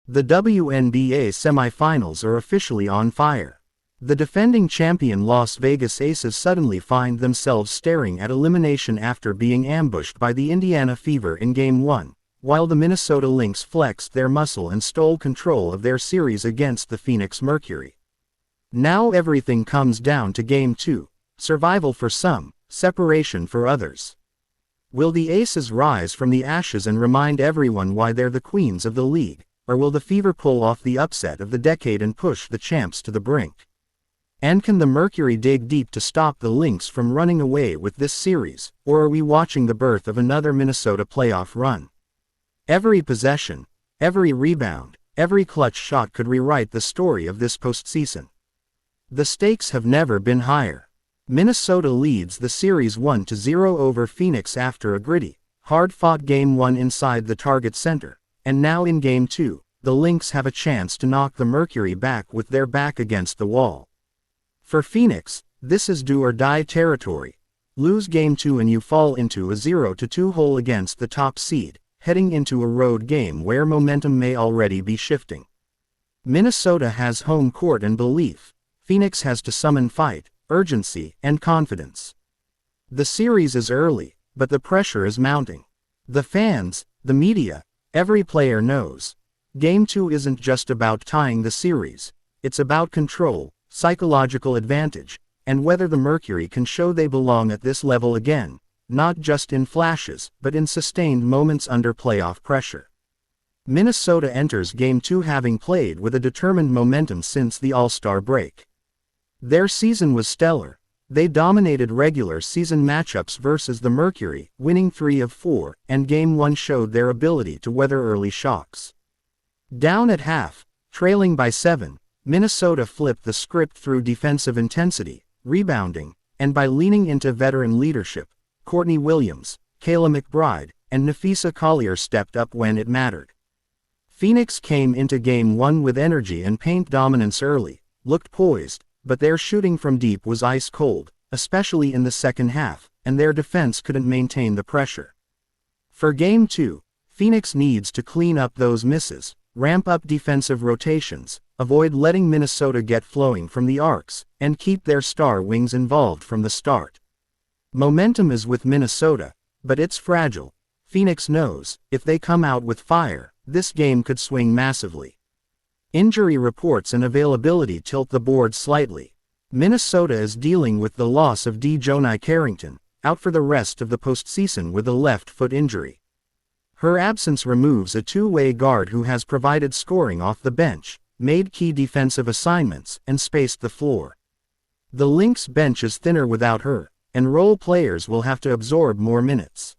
The WNBA Semifinals are officially on fire. The defending champion Las Vegas Aces suddenly find themselves staring at elimination after being ambushed by the Indiana Fever in Game 1, while the Minnesota Lynx flexed their muscle and stole control of their series against the Phoenix Mercury. Now everything comes down to Game 2, survival for some, separation for others. Will the Aces rise from the ashes and remind everyone why they're the queens of the league? Or will the Fever pull off the upset of the decade and push the champs to the brink? And can the Mercury dig deep to stop the Lynx from running away with this series, or are we watching the birth of another Minnesota playoff run? Every possession, every rebound, every clutch shot could rewrite the story of this postseason. The stakes have never been higher. Minnesota leads the series 1-0 over Phoenix after a gritty, hard-fought Game 1 inside the Target Center. And now in Game 2, the Lynx have a chance to knock the Mercury back with their back against the wall. For Phoenix, this is do-or-die territory. Lose Game 2 and you fall into a 0-2 hole against the top seed, heading into a road game where momentum may already be shifting. Minnesota has home court and belief. Phoenix has to summon fight, urgency, and confidence. The series is early, but the pressure is mounting. The fans, the media, every player knows. Game 2 isn't just about tying the series, it's about control, psychological advantage, and whether the Mercury can show they belong at this level again, not just in flashes, but in sustained moments under playoff pressure. Minnesota enters Game 2 having played with a determined momentum since the All-Star break. Their season was stellar. They dominated regular season matchups versus the Mercury, winning 3 of 4, and Game 1 showed their ability to weather early shocks. Down at half, trailing by 7, Minnesota flipped the script through defensive intensity, rebounding, and by leaning into veteran leadership. Courtney Williams, Kayla McBride, and Napheesa Collier stepped up when it mattered. Phoenix came into Game 1 with energy and paint dominance early, looked poised, but their shooting from deep was ice cold, especially in the second half, and their defense couldn't maintain the pressure. For Game 2, Phoenix needs to clean up those misses, ramp up defensive rotations, avoid letting Minnesota get flowing from the arcs, and keep their star wings involved from the start. Momentum is with Minnesota, but it's fragile. Phoenix knows, if they come out with fire, this game could swing massively. Injury reports and availability tilt the board slightly. Minnesota is dealing with the loss of De'Joni Carrington, out for the rest of the postseason with a left foot injury. Her absence removes a two-way guard who has provided scoring off the bench, made key defensive assignments, and spaced the floor. The Lynx bench is thinner without her, and role players will have to absorb more minutes.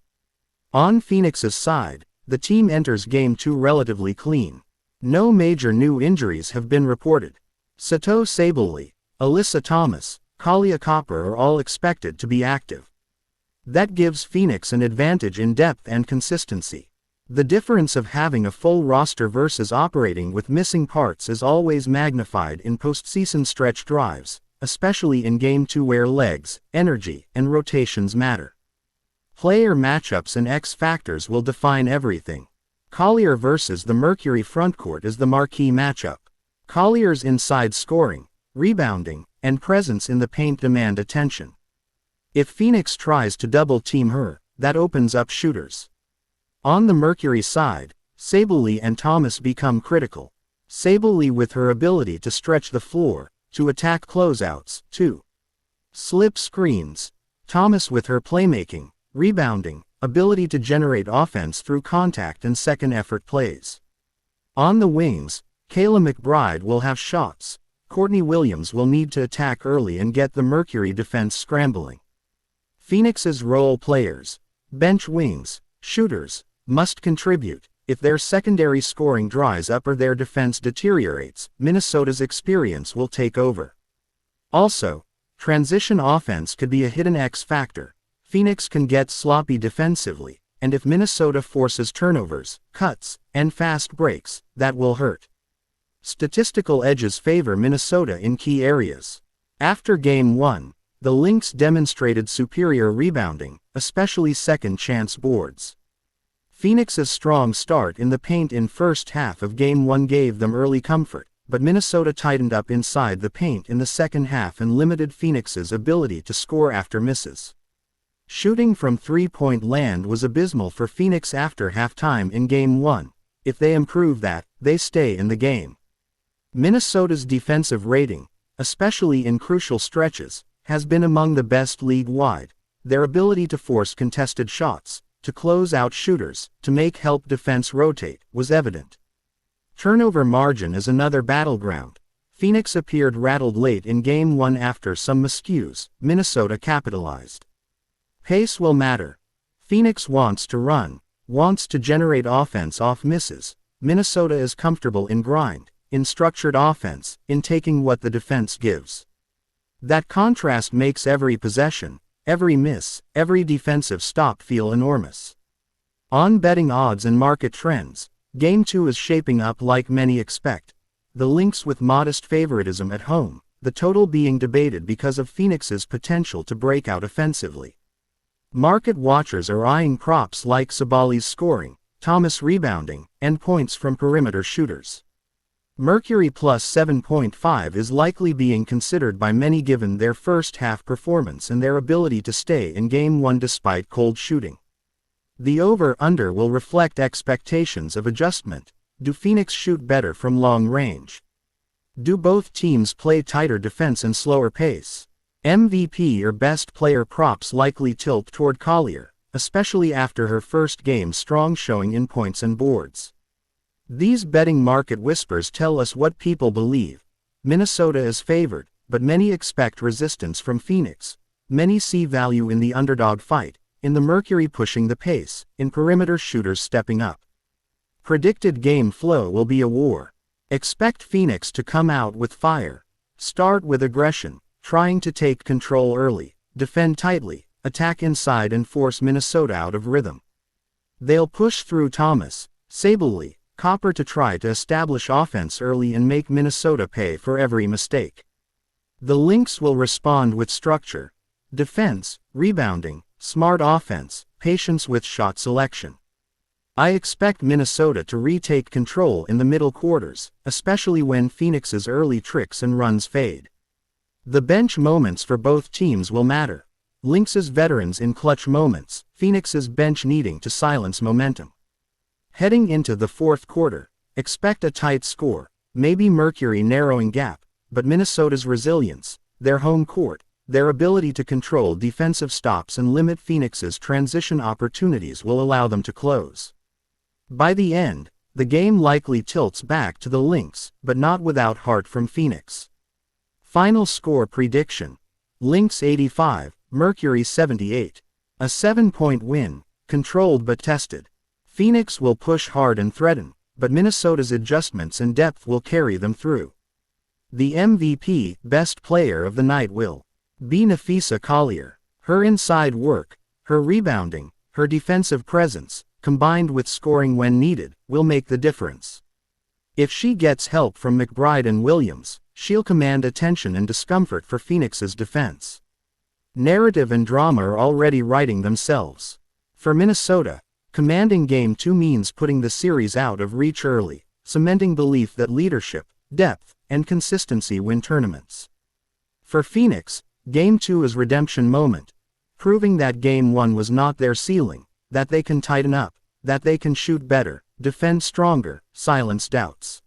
On Phoenix's side, the team enters Game 2 relatively clean. No major new injuries have been reported. Sato Sabally, Alyssa Thomas, Kalia Copper are all expected to be active. That gives Phoenix an advantage in depth and consistency. The difference of having a full roster versus operating with missing parts is always magnified in postseason stretch drives, especially in Game 2 where legs, energy, and rotations matter. Player matchups and X factors will define everything. Collier versus the Mercury frontcourt is the marquee matchup. Collier's inside scoring, rebounding, and presence in the paint demand attention. If Phoenix tries to double-team her, that opens up shooters. On the Mercury side, Sabally and Thomas become critical. Sabally with her ability to stretch the floor, to attack closeouts, to slip screens. Thomas with her playmaking, rebounding, ability to generate offense through contact and second-effort plays. On the wings, Kayla McBride will have shots. Courtney Williams will need to attack early and get the Mercury defense scrambling. Phoenix's role players, bench wings, shooters, must contribute. If their secondary scoring dries up or their defense deteriorates, Minnesota's experience will take over. Also, transition offense could be a hidden X factor. Phoenix can get sloppy defensively, and if Minnesota forces turnovers, cuts, and fast breaks, that will hurt. Statistical edges favor Minnesota in key areas. After Game 1, the Lynx demonstrated superior rebounding, especially second-chance boards. Phoenix's strong start in the paint in first half of Game 1 gave them early comfort, but Minnesota tightened up inside the paint in the second half and limited Phoenix's ability to score after misses. Shooting from three-point land was abysmal for Phoenix after halftime in Game 1. If they improve that, they stay in the game. Minnesota's defensive rating, especially in crucial stretches, has been among the best league-wide. Their ability to force contested shots, to close out shooters, to make help defense rotate, was evident. Turnover margin is another battleground. Phoenix appeared rattled late in Game 1 after some miscues. Minnesota capitalized. Pace will matter. Phoenix wants to run, wants to generate offense off misses. Minnesota is comfortable in grind, in structured offense, in taking what the defense gives. That contrast makes every possession, every miss, every defensive stop feel enormous. On betting odds and market trends, Game 2 is shaping up like many expect. The Lynx with modest favoritism at home, the total being debated because of Phoenix's potential to break out offensively. Market watchers are eyeing props like Sabali's scoring, Thomas rebounding, and points from perimeter shooters. Mercury plus 7.5 is likely being considered by many given their first half performance and their ability to stay in Game 1 despite cold shooting. The over-under will reflect expectations of adjustment. Do Phoenix shoot better from long range? Do both teams play tighter defense and slower pace? MVP or best player props likely tilt toward Collier, especially after her first game strong showing in points and boards. These betting market whispers tell us what people believe. Minnesota is favored, but many expect resistance from Phoenix. Many see value in the underdog fight, in the Mercury pushing the pace, in perimeter shooters stepping up. Predicted game flow will be a war. Expect Phoenix to come out with fire. Start with aggression, trying to take control early, defend tightly, attack inside and force Minnesota out of rhythm. They'll push through Thomas, Sabally, Copper to try to establish offense early and make Minnesota pay for every mistake. The Lynx will respond with structure, defense, rebounding, smart offense, patience with shot selection. I expect Minnesota to retake control in the middle quarters, especially when Phoenix's early tricks and runs fade. The bench moments for both teams will matter. Lynx's veterans in clutch moments, Phoenix's bench needing to silence momentum. Heading into the fourth quarter, expect a tight score, maybe Mercury narrowing gap, but Minnesota's resilience, their home court, their ability to control defensive stops and limit Phoenix's transition opportunities will allow them to close. By the end, the game likely tilts back to the Lynx, but not without heart from Phoenix. Final score prediction: Lynx 85, Mercury 78. A 7-point win, controlled but tested. Phoenix will push hard and threaten, but Minnesota's adjustments and depth will carry them through. The MVP, best player of the night, will be Napheesa Collier. Her inside work, her rebounding, her defensive presence, combined with scoring when needed, will make the difference. If she gets help from McBride and Williams, she'll command attention and discomfort for Phoenix's defense. Narrative and drama are already writing themselves. For Minnesota, commanding Game 2 means putting the series out of reach early, cementing belief that leadership, depth, and consistency win tournaments. For Phoenix, Game 2 is redemption moment, proving that Game 1 was not their ceiling, that they can tighten up, that they can shoot better, defend stronger, silence doubts.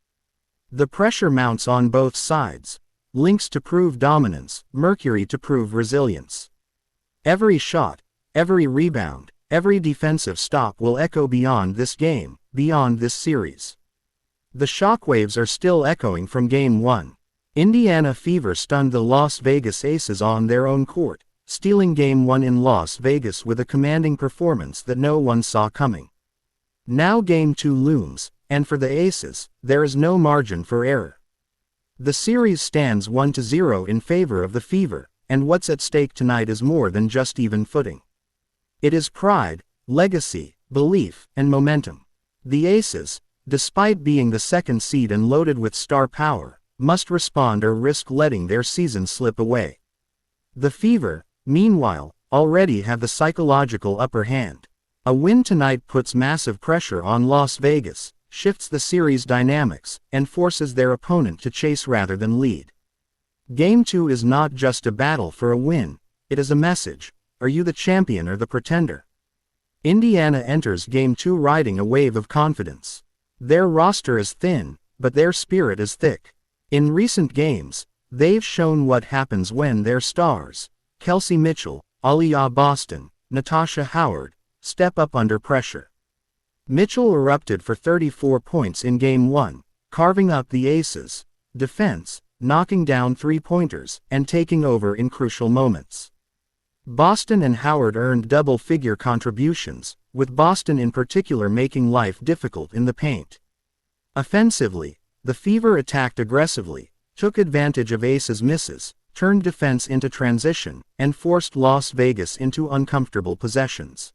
The pressure mounts on both sides. Lynx to prove dominance, Mercury to prove resilience. Every shot, every rebound, every defensive stop will echo beyond this game, beyond this series. The shockwaves are still echoing from Game 1. Indiana Fever stunned the Las Vegas Aces on their own court, stealing Game 1 in Las Vegas with a commanding performance that no one saw coming. Now Game 2 looms, and for the Aces, there is no margin for error. The series stands 1-0 in favor of the Fever, and what's at stake tonight is more than just even footing. It is pride, legacy, belief, and momentum. The Aces, despite being the second seed and loaded with star power, must respond or risk letting their season slip away. The Fever, meanwhile, already have the psychological upper hand. A win tonight puts massive pressure on Las Vegas, shifts the series dynamics, and forces their opponent to chase rather than lead. Game 2 is not just a battle for a win, it is a message. Are you the champion or the pretender? Indiana enters Game 2 riding a wave of confidence. Their roster is thin, but their spirit is thick. In recent games, they've shown what happens when their stars, Kelsey Mitchell, Aliyah Boston, Natasha Howard, step up under pressure. Mitchell erupted for 34 points in Game 1, carving up the Aces' defense, knocking down three-pointers, and taking over in crucial moments. Boston and Howard earned double-figure contributions, with Boston in particular making life difficult in the paint. Offensively, the Fever attacked aggressively, took advantage of Aces' misses, turned defense into transition, and forced Las Vegas into uncomfortable possessions.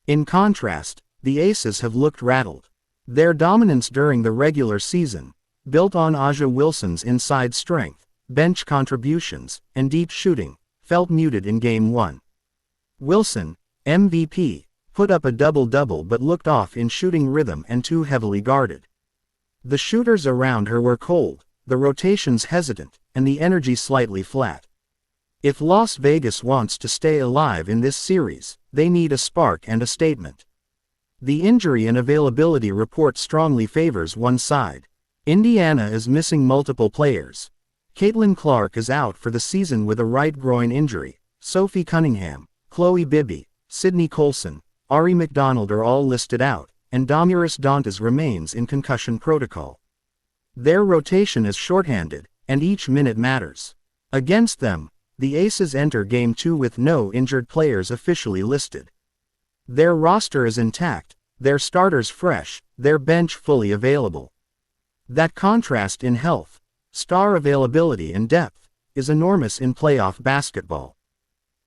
In contrast, the Aces have looked rattled. Their dominance during the regular season, built on A'ja Wilson's inside strength, bench contributions, and deep shooting, felt muted in Game 1. Wilson, MVP, put up a double-double but looked off in shooting rhythm and too heavily guarded. The shooters around her were cold, the rotations hesitant, and the energy slightly flat. If Las Vegas wants to stay alive in this series, they need a spark and a statement. The injury and availability report strongly favors one side. Indiana is missing multiple players. Caitlin Clark is out for the season with a right groin injury. Sophie Cunningham, Chloe Bibby, Sydney Colson, Ari McDonald are all listed out, and Damiris Dantas remains in concussion protocol. Their rotation is shorthanded, and each minute matters. Against them, the Aces enter Game 2 with no injured players officially listed. Their roster is intact, their starters fresh, their bench fully available. That contrast in health, star availability and depth, is enormous in playoff basketball.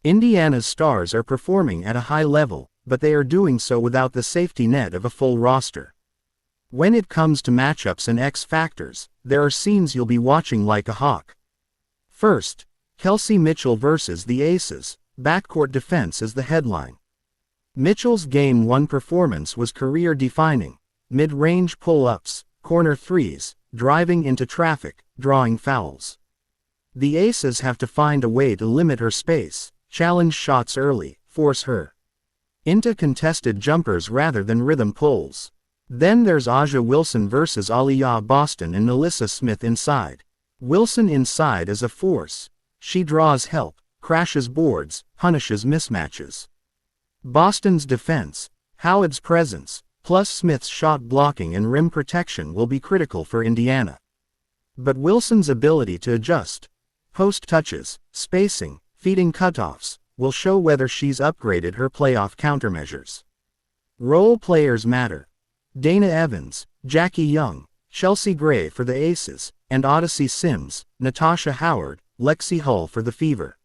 Indiana's stars are performing at a high level, but they are doing so without the safety net of a full roster. When it comes to matchups and X factors, there are scenes you'll be watching like a hawk. First, Kelsey Mitchell versus the Aces, backcourt defense is the headline. Mitchell's Game 1 performance was career-defining, mid-range pull-ups, corner threes, driving into traffic, drawing fouls. The Aces have to find a way to limit her space, challenge shots early, force her into contested jumpers rather than rhythm pulls. Then there's A'ja Wilson versus Aliyah Boston and Melissa Smith inside. Wilson inside is a force. She draws help, crashes boards, punishes mismatches. Boston's defense, Howard's presence, plus Smith's shot blocking and rim protection will be critical for Indiana. But Wilson's ability to adjust, post touches, spacing, feeding cutoffs, will show whether she's upgraded her playoff countermeasures. Role players matter. Dana Evans, Jackie Young, Chelsea Gray for the Aces, and Odyssey Sims, Natasha Howard, Lexi Hull for the Fever.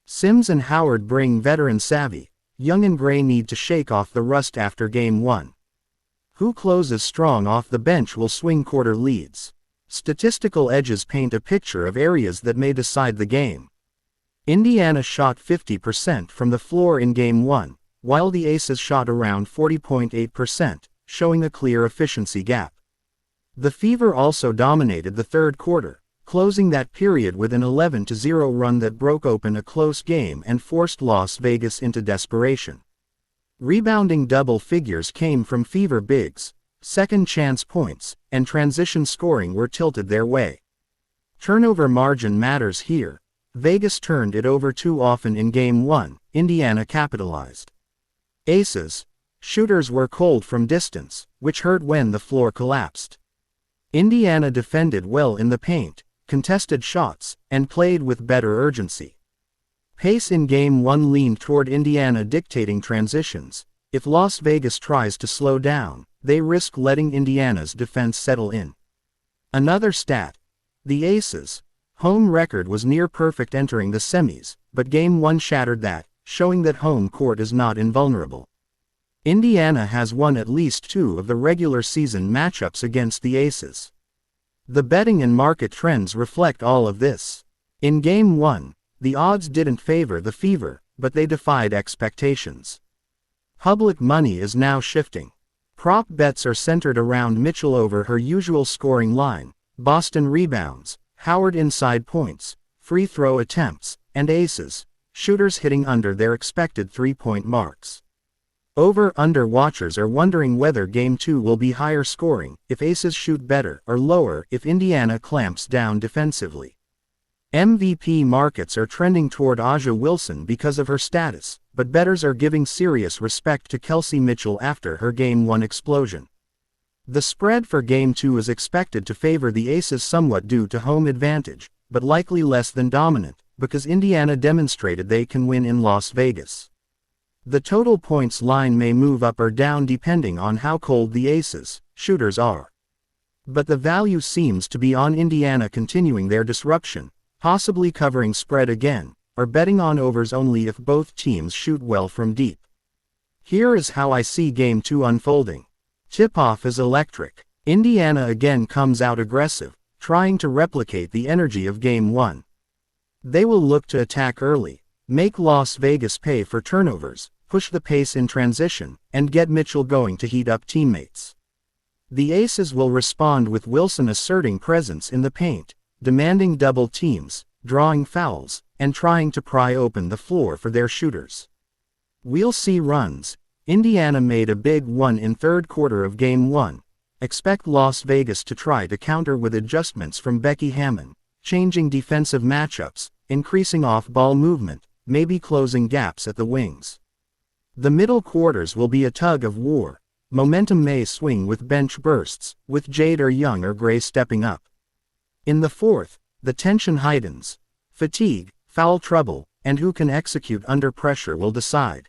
Sims and Howard bring veteran savvy. Young and Gray need to shake off the rust after Game 1. Who closes strong off the bench will swing quarter leads. Statistical edges paint a picture of areas that may decide the game. Indiana shot 50% from the floor in Game 1, while the Aces shot around 40.8%, showing a clear efficiency gap. The Fever also dominated the third quarter, closing that period with an 11-0 run that broke open a close game and forced Las Vegas into desperation. Rebounding double figures came from Fever bigs, second chance points, and transition scoring were tilted their way. Turnover margin matters here. Vegas turned it over too often in Game 1, Indiana capitalized. Aces, shooters were cold from distance, which hurt when the floor collapsed. Indiana defended well in the paint, contested shots, and played with better urgency. Pace in Game 1 leaned toward Indiana dictating transitions. If Las Vegas tries to slow down, they risk letting Indiana's defense settle in. Another stat. The Aces' home record was near perfect entering the semis, but Game 1 shattered that, showing that home court is not invulnerable. Indiana has won at least 2 of the regular season matchups against the Aces. The betting and market trends reflect all of this. In Game 1, the odds didn't favor the Fever, but they defied expectations. Public money is now shifting. Prop bets are centered around Mitchell over her usual scoring line, Boston rebounds, Howard inside points, free throw attempts, and aces, shooters hitting under their expected three-point marks. Over-under watchers are wondering whether Game 2 will be higher scoring if aces shoot better or lower if Indiana clamps down defensively. MVP markets are trending toward A'ja Wilson because of her status, but bettors are giving serious respect to Kelsey Mitchell after her Game 1 explosion. The spread for Game 2 is expected to favor the Aces somewhat due to home advantage, but likely less than dominant, because Indiana demonstrated they can win in Las Vegas. The total points line may move up or down depending on how cold the Aces, shooters are. But the value seems to be on Indiana continuing their disruption, possibly covering spread again, or betting on overs only if both teams shoot well from deep. Here is how I see Game 2 unfolding. Tip-off is electric. Indiana again comes out aggressive, trying to replicate the energy of Game 1. They will look to attack early, make Las Vegas pay for turnovers, push the pace in transition, and get Mitchell going to heat up teammates. The Aces will respond with Wilson asserting presence in the paint, demanding double teams, drawing fouls, and trying to pry open the floor for their shooters. We'll see runs. Indiana made a big one in third quarter of Game 1. Expect Las Vegas to try to counter with adjustments from Becky Hammon, changing defensive matchups, increasing off-ball movement, maybe closing gaps at the wings. The middle quarters will be a tug of war. Momentum may swing with bench bursts, with Jade or Young or Gray stepping up. In the fourth, the tension heightens. Fatigue, foul trouble, and who can execute under pressure will decide.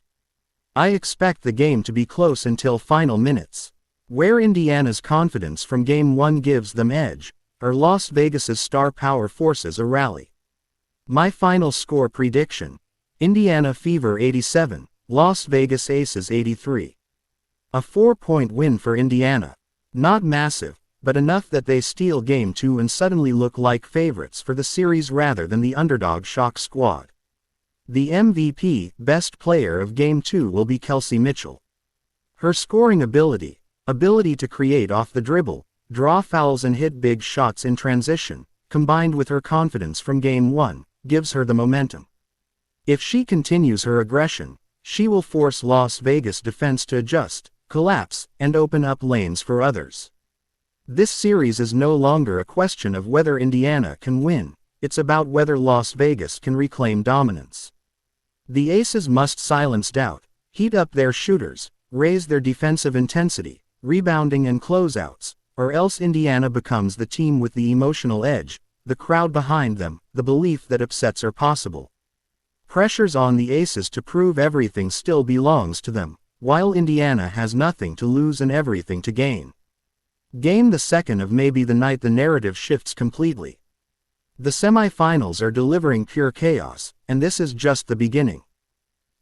I expect the game to be close until final minutes. Where Indiana's confidence from Game 1 gives them edge, or Las Vegas's star power forces a rally. My final score prediction: Indiana Fever 87, Las Vegas Aces 83. A 4-point win for Indiana. Not massive, but enough that they steal Game 2 and suddenly look like favorites for the series rather than the underdog shock squad. The MVP, best player of Game 2 will be Kelsey Mitchell. Her scoring ability to create off the dribble, draw fouls and hit big shots in transition, combined with her confidence from Game 1, gives her the momentum. If she continues her aggression, she will force Las Vegas defense to adjust, collapse, and open up lanes for others. This series is no longer a question of whether Indiana can win, it's about whether Las Vegas can reclaim dominance. The Aces must silence doubt, heat up their shooters, raise their defensive intensity, rebounding and closeouts, or else Indiana becomes the team with the emotional edge, the crowd behind them, the belief that upsets are possible. Pressure's on the Aces to prove everything still belongs to them, while Indiana has nothing to lose and everything to gain. Game the second of may be the night the narrative shifts completely. The semifinals are delivering pure chaos, and this is just the beginning.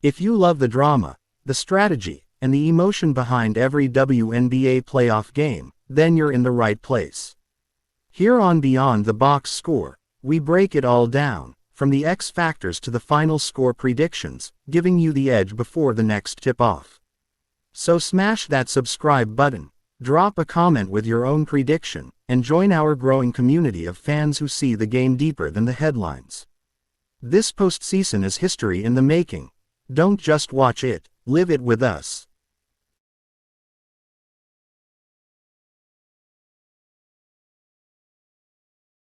If you love the drama, the strategy, and the emotion behind every WNBA playoff game, then you're in the right place. Here on Beyond the Box Score, we break it all down, from the X factors to the final score predictions, giving you the edge before the next tip-off. So smash that subscribe button, drop a comment with your own prediction, and join our growing community of fans who see the game deeper than the headlines. This postseason is history in the making. Don't just watch it, live it with us.